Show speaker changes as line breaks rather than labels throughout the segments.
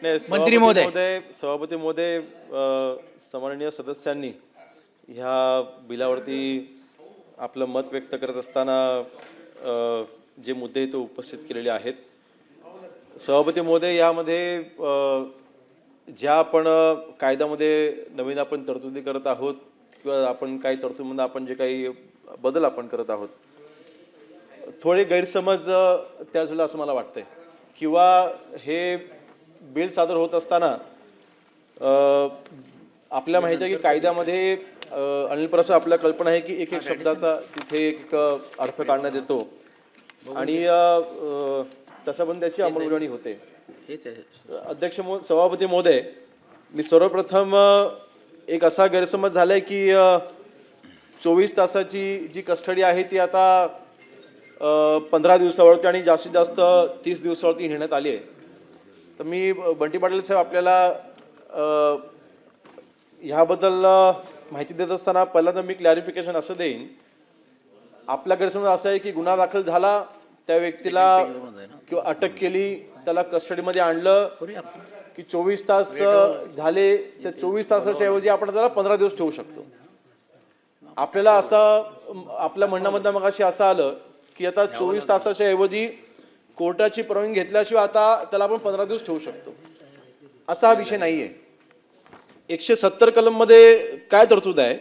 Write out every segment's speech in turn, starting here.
नाही, सभापती महोदय, सन्माननीय सदस्यांनी ह्या बिलावरती आपलं मत व्यक्त करत असताना जे मुद्दे तो उपस्थित केलेले आहेत. सभापती महोदय, यामध्ये ज्या आपण कायद्यामध्ये नवीन आपण तरतुदी करत आहोत किंवा आपण काही तरतुदीमध्ये आपण जे काही बदल आपण करत आहोत, थोडे गैरसमज त्या झालं असं मला वाटतंय. किंवा हे बिल सादर होत असताना आपल्याला माहिती आहे की कायद्यामध्ये अनिल प्रसाद आपल्याला कल्पना आहे की एक एक शब्दाचा तिथे एक अर्थ काढण्यात येतो आणि तसं पण त्याची अंमलबजावणी होते. अध्यक्ष सभापती महोदय, मी सर्वप्रथम एक असा गैरसमज झालाय की 24 तासाची जी कस्टडी आहे ती आता 15 दिवसावरती आणि जास्तीत जास्त 30 दिवसावरती नेण्यात आली आहे. तर मी बंटी पाटील साहेब आपल्याला ह्याबद्दल माहिती देत असताना पहिल्यांदा मी क्लॅरिफिकेशन असं देईन, आपला गैरसमज असा आहे की गुन्हा दाखल झाला, त्या व्यक्तीला किंवा अटक केली, त्याला कस्टडीमध्ये आणलं की 24 तास झाले, त्या 24 तासाच्या ऐवजी आपण त्याला 15 दिवस ठेवू शकतो. आपल्याला असं आपल्या म्हणण्यामध्ये मग अशी असं आलं की आता 24 तासाच्या ऐवजी कोर्टाची परवानगी घेतल्याशिवाय आता त्याला आपण 15 दिवस ठेवू शकतो. असा हा विषय नाहीये. 170 कलम मध्ये काय तरतूद आहे?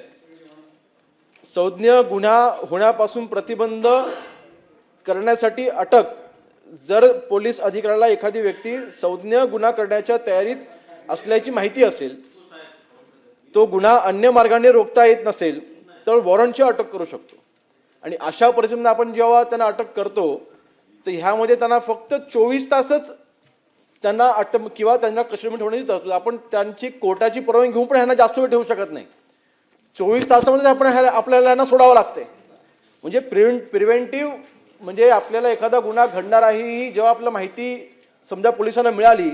संज्ञ गुन्हा होण्यापासून प्रतिबंध करण्यासाठी अटक. जर पोलीस अधिकाऱ्याला एखादी व्यक्ती संज्ञ गुन्हा करण्याच्या तयारीत असल्याची माहिती असेल, तो गुन्हा अन्य मार्गाने रोखता येत नसेल तर वॉरंटची अटक करू शकतो. आणि अशा परिस्थितीमध्ये आपण जेव्हा त्यांना अटक करतो तर ह्यामध्ये त्यांना फक्त 24 तासच त्यांना अटक किंवा त्यांना कस्टडीमध्ये ठेवण्याची तरतूद. आपण त्यांची कोर्टाची परवानगी घेऊन पण ह्यांना जास्त वेळ ठेवू शकत नाही. 24 तासामध्ये आपण आपल्याला यांना सोडावं लागते. म्हणजे प्रिव्हेंटिव्ह म्हणजे आपल्याला एखादा गुन्हा घडणार आहे ही जेव्हा आपल्याला माहिती समजा पोलिसांना मिळाली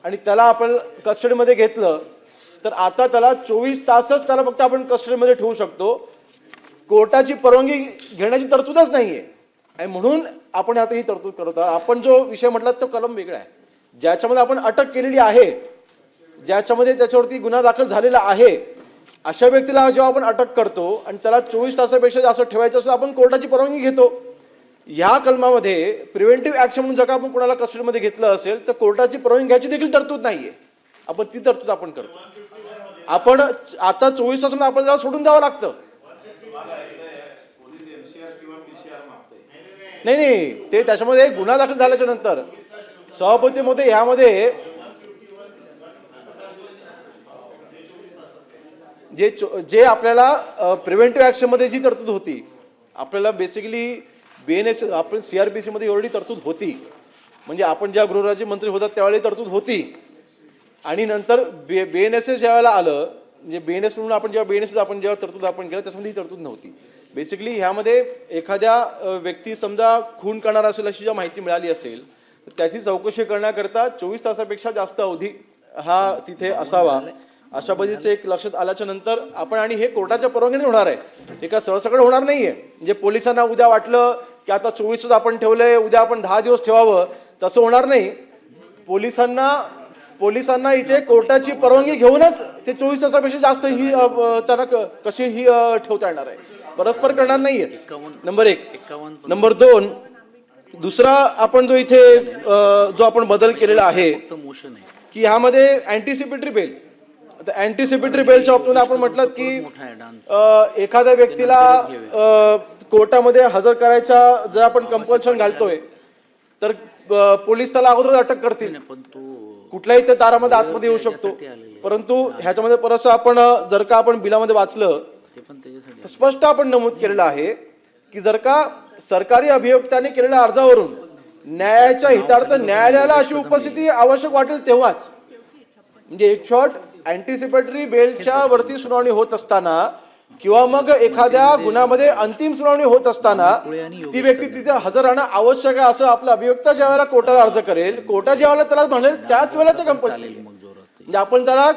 आणि त्याला आपण कस्टडीमध्ये घेतलं तर आता त्याला 24 तासच त्याला फक्त आपण कस्टडीमध्ये ठेवू शकतो. कोर्टाची परवानगी घेण्याची तरतूदच नाहीये. आणि म्हणून आपण आता ही तरतूद करत आहोत. आपण जो विषय म्हटला तो कलम वेगळा आहे, ज्याच्यामध्ये आपण अटक केलेली आहे, ज्याच्यामध्ये त्याच्यावरती गुन्हा दाखल झालेला आहे, अशा व्यक्तीला जेव्हा आपण अटक करतो आणि त्याला 24 तासापेक्षा जास्त ठेवायचं असं आपण कोर्टाची परवानगी घेतो. ह्या कलमामध्ये प्रिव्हेंटिव्ह ऍक्शन म्हणून जर आपण कोणाला कस्टडीमध्ये घेतलं असेल तर कोर्टाची परवानगी घ्यायची देखील तरतूद नाहीये. आपण ती तरतूद आपण करतो. आपण आता 24 तासामध्ये आपण त्याला सोडून द्यावं लागतं. नाही, ते त्याच्यामध्ये गुन्हा दाखल झाल्याच्या नंतर सभापती मध्ये ह्यामध्ये जे आपल्याला प्रिव्हेंटिव्ह ऍक्शन मध्ये जी तरतूद होती, आपल्याला बेसिकली बीएनएस आपण सीआरपीसी मध्ये एवढी तरतूद होती. म्हणजे आपण ज्या गृहराज्य मंत्री होतात त्यावेळी तरतूद होती आणि नंतर बीएनएसएस ज्यावेळेला आलं, म्हणजे बीएनएस म्हणून आपण जेव्हा तरतूद आपण केलं त्याच्यामध्ये ही तरतूद नव्हती. बेसिकली ह्यामध्ये एखाद्या व्यक्ती समजा खून करणार असेल अशी जेव्हा माहिती मिळाली असेल तर त्याची चौकशी करण्याकरता 24 तासापेक्षा जास्त अवधी हा तिथे असावा, अशा पद्धतीचं एक लक्षात आल्याच्या नंतर आपण, आणि हे कोर्टाच्या परवानगीने होणार आहे, हे का सरसकट होणार नाहीये. म्हणजे पोलिसांना उद्या वाटलं की आता 24 आपण ठेवलंय, उद्या आपण 10 दिवस ठेवावं, तसं होणार नाही. पोलिसांना इथे कोर्टाची परवानगी घेऊनच ते 24 तासापेक्षा जास्त ही त्यांना कशी ही ठेवता येणार आहे, परस्पर करणार नाहीये. नंबर 1. नंबर 2, दुसरा आपण जो इथे जो आपण बदल केलेला आहे की ह्यामध्ये अँटिसिपेटरी बेल. आता अँटिसिपेटरी बेलच्या बाबतीत आपण म्हटलं की एखाद्या व्यक्तीला कोर्टामध्ये हजर करायचा जर आपण कंपल्शन घालतोय तर पोलीस त्याला अगोदर अटक करतील, कुठल्याही त्या दारामध्ये आतमध्ये येऊ शकतो. परंतु ह्याच्यामध्ये परत आपण जर का आपण बिलामध्ये वाचलं स्पष्ट आपण नमूद केलेलं आहे की जर का सरकारी अभियोक्त्याने केलेल्या अर्जावरून न्यायाच्या हितार्थ न्यायालयाला अशी उपस्थिती आवश्यक वाटेल तेव्हाच, म्हणजे एक शॉर्ट अँटिसिपेटरी बेलच्या वरती सुनावणी होत असताना किंवा मग एखाद्या गुन्ह्यामध्ये अंतिम सुनावणी होत असताना ती व्यक्ती तिथे हजर राहणं आवश्यक आहे असं आपला अभियोक्ता ज्या वेळेला कोर्टाला अर्ज करेल, कोर्टा ज्या वेळेला त्याला म्हणेल त्याच वेळेला ते कंपल्सरी. म्हणजे आपण त्याला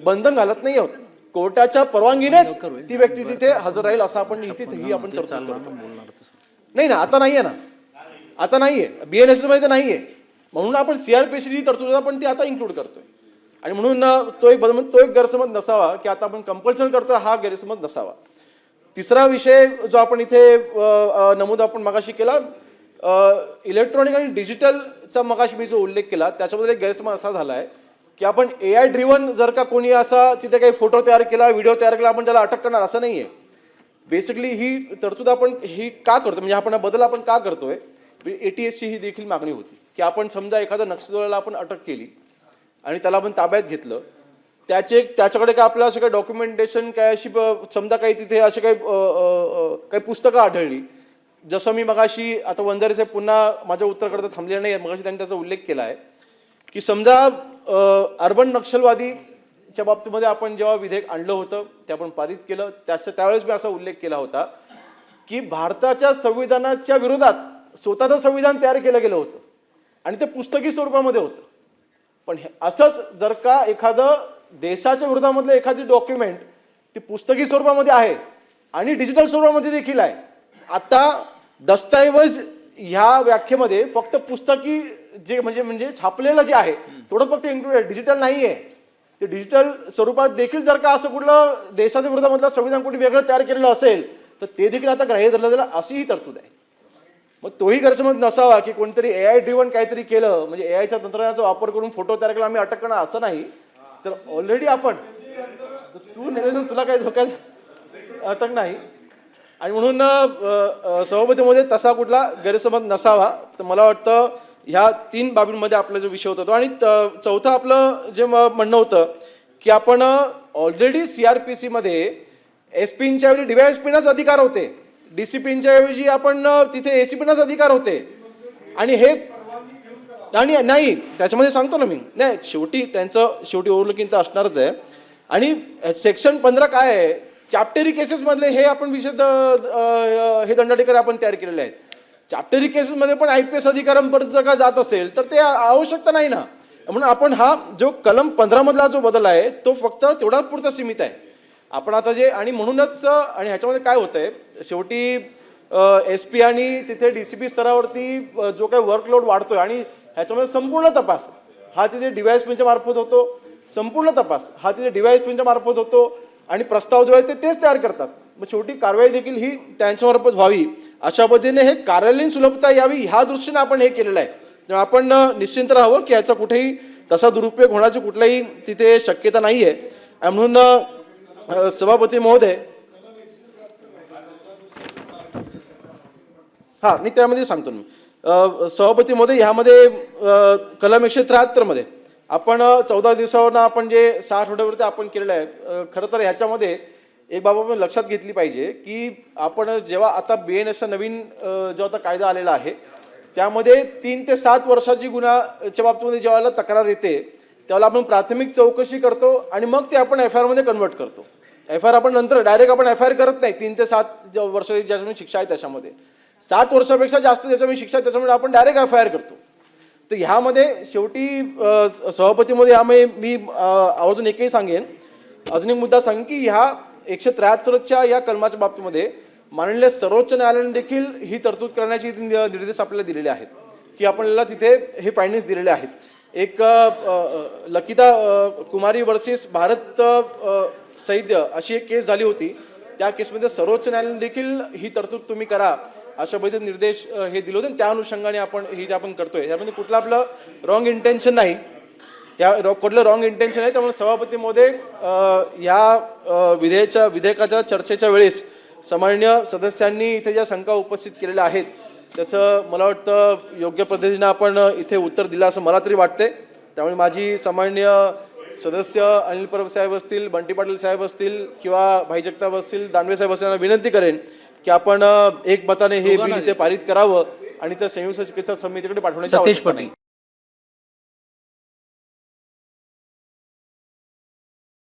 बंधन घालत नाही आहोत, कोर्टाच्या परवानगीनेच ती व्यक्ती तिथे हजर राहील असं आपण ही आपण तरतूद करतो. नाही ना, आता नाहीये ना, आता नाहीये, बीएनएस मध्ये नाहीये. म्हणून आपण सीआरपीसी जी तरतूद आपण ती आता इन्क्लूड करतोय आणि म्हणून तो एक गैरसमज नसावा की आता आपण कंपल्शन करतोय, हा गैरसमज नसावा. तिसरा विषय जो आपण इथे नमूद आपण मगाशी केला, इलेक्ट्रॉनिक आणि डिजिटलचा मगाशी मी जो उल्लेख केला त्याच्याबद्दल एक गैरसमज असा झाला आहे की आपण AI ड्रिव्हन जर का कोणी असा तिथे काही फोटो तयार केला, व्हिडिओ तयार केला, आपण त्याला अटक करणार असं नाही आहे. बेसिकली ही तरतूद आपण ही का करतो, म्हणजे आपण बदल आपण का करतोय, ATSची ही देखील मागणी होती की आपण समजा एखाद्या नक्षलवाद्याला आपण अटक केली आणि त्याला आपण ताब्यात घेतलं, त्याच्याकडे काय आपलं असं काही डॉक्युमेंटेशन काय अशी समजा काही तिथे अशी काही पुस्तकं आढळली, जसं मी मगाशी आता वंजारे साहेब पुन्हा माझ्या उत्तराकडे थांबले नाही, मगाशी त्यांनी त्याचा उल्लेख केला आहे की समजा अर्बन नक्षलवादीच्या बाबतीमध्ये आपण जेव्हा विधेयक आणलं होतं ते आपण पारित केलं, त्यावेळेस मी असा उल्लेख केला होता की भारताच्या संविधानाच्या विरोधात स्वतःचं संविधान तयार केलं गेलं होतं आणि ते पुस्तकी स्वरूपामध्ये होतं. पण असंच जर का एखादं देशाच्या विरोधामधलं एखादी डॉक्युमेंट ती पुस्तकी स्वरूपामध्ये आहे आणि डिजिटल स्वरूपामध्ये देखील आहे. आता दस्तऐवज ह्या व्याख्येमध्ये फक्त पुस्तकी जे म्हणजे छापलेलं जे आहे थोडं फक्त इन्क्लूड, डिजिटल नाही आहे. ते डिजिटल स्वरूपात देखील जर का असं कुठलं देशाच्या विरोधामधलं संविधान कुठे वेगळं तयार केलेलं असेल तर ते देखील आता ग्राह्य धरलं जाईल, अशी ही तरतूद आहे. मग तोही गैरसमज नसावा की कोणतरी AI ड्रिव्हन काहीतरी केलं म्हणजे AIच्या तंत्रज्ञानाचा वापर करून फोटो तयार केला आम्ही अटक करणार असं नाही. तर ऑलरेडी आपण तू नेले, तुला काही धोक्यात अटक नाही आणि म्हणून सभापतीमध्ये तसा कुठला गैरसमज नसावा. तर मला वाटतं ह्या 3 बाबींमध्ये आपला जो विषय होता तो. आणि चौथं आपलं जे म्हणणं होतं की आपण ऑलरेडी CRPC मध्ये SP-च्या ऐवजी DYSP-नाच अधिकार होते, DCP-च्या ऐवजी आपण तिथे ACP-नाच अधिकार होते आणि हे आणि नाही त्याच्यामध्ये सांगतो ना मी, नाही शेवटी त्यांचं ओव्हरलुकिंग तर असणारच आहे. आणि सेक्शन 15 काय आहे, चॅप्टरी केसेसमधले हे आपण विशेष हे दंडाधिकारी आपण तयार केलेले आहेत. चॅप्टरी केसेसमध्ये पण IPS अधिकाऱ्यांपर्यंत जर का जात असेल तर ते आवश्यकता नाही ना. म्हणून आपण हा जो कलम 15 मधला जो बदल आहे तो फक्त तेवढा पुरता सीमित आहे. आपण आता जे आणि म्हणूनच आणि ह्याच्यामध्ये काय होतंय शेवटी SP आणि तिथे DCP स्तरावरती जो काही वर्कलोड वाढतोय आणि ह्याच्यामध्ये संपूर्ण तपास हा तिथे DYSP-च्या मार्फत होतो, संपूर्ण तपास हा तिथे DYSP-च्या मार्फत होतो आणि प्रस्ताव जो आहे तेच तयार करतात. मग शेवटी कारवाई देखील ही त्यांच्यामार्फत व्हावी अशा पद्धतीने हे कार्यालयीन सुलभता यावी ह्या दृष्टीने आपण हे केलेलं आहे. तेव्हा आपण निश्चिंत राहावं की याचा कुठेही तसा दुरुपयोग होण्याची कुठलाही तिथे शक्यता नाही आहे. म्हणून सभापती महोदय, हा मी त्यामध्ये सांगतो मी सभापती महोदय, ह्यामध्ये कलम 173 मध्ये आपण 14 दिवसावरनं आपण जे 6 आठवड्यावरती आपण केलेलं आहे. खरं तर ह्याच्यामध्ये एक बाब आपण लक्षात घेतली पाहिजे की आपण जेव्हा आता BNSचा नवीन जो आता कायदा आलेला आहे त्यामध्ये 3 ते 7 वर्षाची गुन्ह्याच्या बाबतीमध्ये जेव्हा तक्रार येते त्यावेळेला आपण प्राथमिक चौकशी करतो आणि मग ते आपण FIR मध्ये कन्वर्ट करतो. FIR आपण नंतर डायरेक्ट आपण FIR करत नाही. 3 ते 7 वर्ष ज्याच्यामध्ये शिक्षा आहे त्याच्यामध्ये 7 वर्षापेक्षा जास्त ज्याच्यामध्ये शिक्षा आहे त्याच्यामध्ये आपण डायरेक्ट FIR करतो. तर ह्यामध्ये शेवटी सभापतीमध्ये ह्यामध्ये मी आवर्जून एकही सांगेन, अजून एक मुद्दा सांगेन की ह्या 173च्या या कलमाच्या बाबतीमध्ये माननीय सर्वोच्च न्यायालयाने देखील ही तरतूद करण्याची निर्देश आपल्याला दिलेले आहेत की आपल्याला तिथे हे फायंडिंग्स दिलेले आहेत. एक लकिता कुमारी वर्सेस भारत सैद्य अशी एक केस झाली होती, त्या केसमध्ये सर्वोच्च न्यायालयाने देखील ही तरतूद तुम्ही करा अशा पद्धतीचे निर्देश हे दिले होते. त्या अनुषंगाने आपण करतोय. यामध्ये कुठलं आपलं रॉंग इंटेन्शन नाही, कुठलं रॉंग इंटेन्शन आहे. त्यामुळे सभापती महोदय या विधेयकाच्या चर्चेच्या वेळेस सन्माननीय सदस्यांनी इथे ज्या शंका उपस्थित केलेल्या आहेत त्याचं मला वाटतं योग्य पद्धतीने आपण इथे उत्तर दिलं असं मला तरी वाटते. त्यामुळे माझी सन्माननीय सदस्य अनिल परब साहेब असतील, बंटी पाटील साहेब असतील किंवा भाई जगताप असतील, दानवे साहेब असतील, विनंती करेन की आपण एकमताने हे बिल इथे पारित करावं आणि त्या संयुक्त चिकित्सा समितीकडे पाठवण्याची आवश्यकता नाही.